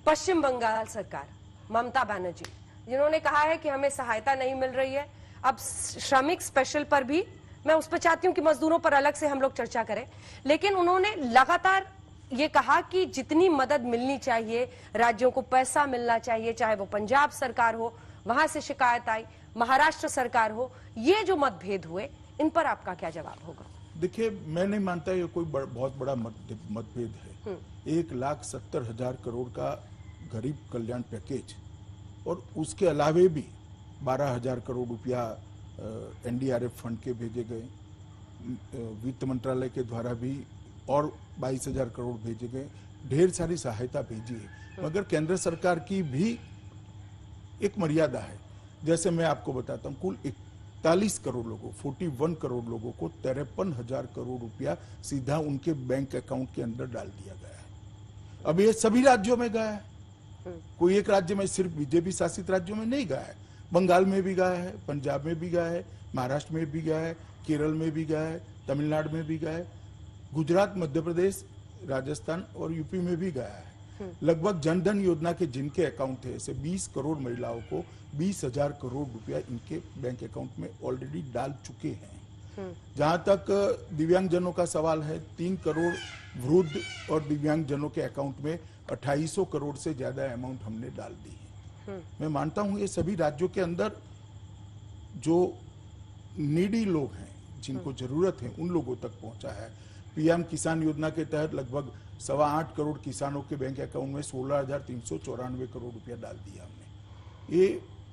पश्चिम बंगाल सरकार, ममता बनर्जी, जिन्होंने कहा है कि हमें सहायता नहीं मिल रही है। अब श्रमिक स्पेशल पर भी मैं उस पर चाहती हूं कि मजदूरों पर अलग से हम लोग चर्चा करें, लेकिन उन्होंने लगातार ये कहा कि जितनी मदद मिलनी चाहिए, राज्यों को पैसा मिलना चाहिए, चाहे वो पंजाब सरकार हो, वहां से शिकायत आई, महाराष्ट्र सरकार हो, ये जो मतभेद हुए, इन पर आपका क्या जवाब होगा? देखिए, मैं नहीं मानता ये कोई बहुत बड़ा मतभेद है। 1,70,000 करोड़ का गरीब कल्याण पैकेज और उसके अलावे भी 12,000 करोड़ रुपया एनडीआरएफ फंड के भेजे गए, वित्त मंत्रालय के द्वारा भी और 22,000 करोड़ भेजे गए, ढेर सारी सहायता भेजी है। मगर केंद्र सरकार की भी एक मर्यादा है। जैसे मैं आपको बताता हूँ, कुल 41 करोड़ लोगों, 41 करोड़ लोगों को 53,000 करोड़ रुपया सीधा उनके बैंक अकाउंट के अंदर डाल दिया गया है। अब ये सभी राज्यों में गया है, कोई एक राज्य में, सिर्फ बीजेपी शासित राज्यों में नहीं गया है। बंगाल में भी गया है, पंजाब में भी गया है, महाराष्ट्र में भी गया है, केरल में भी गया है, तमिलनाडु में भी गया है, गुजरात, मध्य प्रदेश, राजस्थान और यूपी में भी गया है। लगभग जनधन योजना के जिनके अकाउंट है, ऐसे 20 करोड़ महिलाओं को 20,000 करोड़ रुपया इनके बैंक अकाउंट में ऑलरेडी डाल चुके हैं। जहां तक दिव्यांगजनों का सवाल है, 3 करोड़ वृद्ध और दिव्यांगजनों के अकाउंट में 2800 करोड़ से ज्यादा अमाउंट हमने डाल दी है। मैं मानता हूं ये सभी राज्यों के अंदर जो नीडी लोग हैं, जिनको जरूरत है, उन लोगों तक पहुंचा है। पीएम किसान योजना के तहत लगभग 8.25 करोड़ किसानों के बैंक अकाउंट में 16,394 करोड़ रुपया डाल दिया हमने।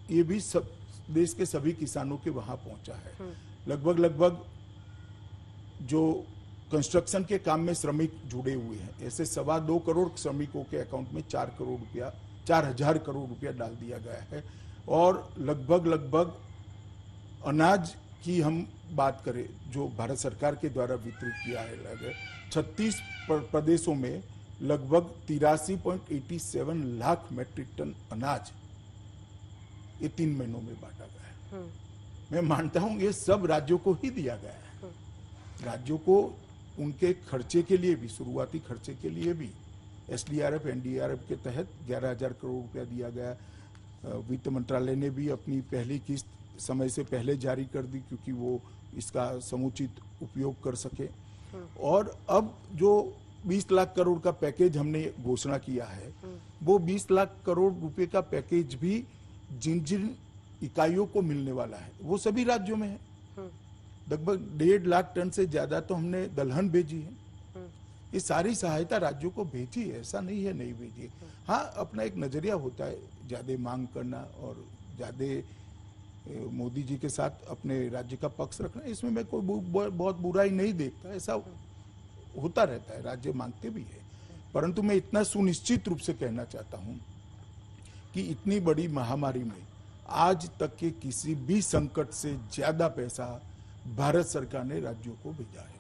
ये भी सब देश के सभी किसानों के वहां पहुंचा है। लगभग जो कंस्ट्रक्शन के काम में श्रमिक जुड़े हुए हैं, ऐसे 2.25 करोड़ श्रमिकों के अकाउंट में 4,000 करोड़ रुपया डाल दिया गया है। और लगभग अनाज की हम बात करें, जो भारत सरकार के द्वारा वितरित किया है, 36 प्रदेशों में लगभग 83.87 लाख मैट्रिक टन अनाज ये 3 महीनों में बांटा गया है। मैं मानता हूं ये सब राज्यों को ही दिया गया है। राज्यों को उनके खर्चे के लिए भी, शुरुआती खर्चे के लिए भी एसडीआरएफ, एनडीआरएफ के तहत 11,000 करोड़ रुपया दिया गया। वित्त मंत्रालय ने भी अपनी पहली किस्त समय से पहले जारी कर दी, क्योंकि वो इसका समुचित उपयोग कर सके। और अब जो 20 लाख करोड़ का पैकेज हमने घोषणा किया है, वो 20 लाख करोड़ रुपए का पैकेज भी जिन जिन इकाइयों को मिलने वाला है, वो सभी राज्यों में है। लगभग 1.5 लाख टन से ज्यादा तो हमने दलहन भेजी है। ये सारी सहायता राज्यों को भेजी है, ऐसा नहीं है नहीं भेजी। हाँ, अपना एक नजरिया होता है, ज्यादा मांग करना और ज्यादा मोदी जी के साथ अपने राज्य का पक्ष रखना, इसमें मैं कोई बहुत बुराई नहीं देखता। ऐसा होता रहता है, राज्य मांगते भी है। परंतु मैं इतना सुनिश्चित रूप से कहना चाहता हूं कि इतनी बड़ी महामारी में आज तक के किसी भी संकट से ज्यादा पैसा भारत सरकार ने राज्यों को भेजा है।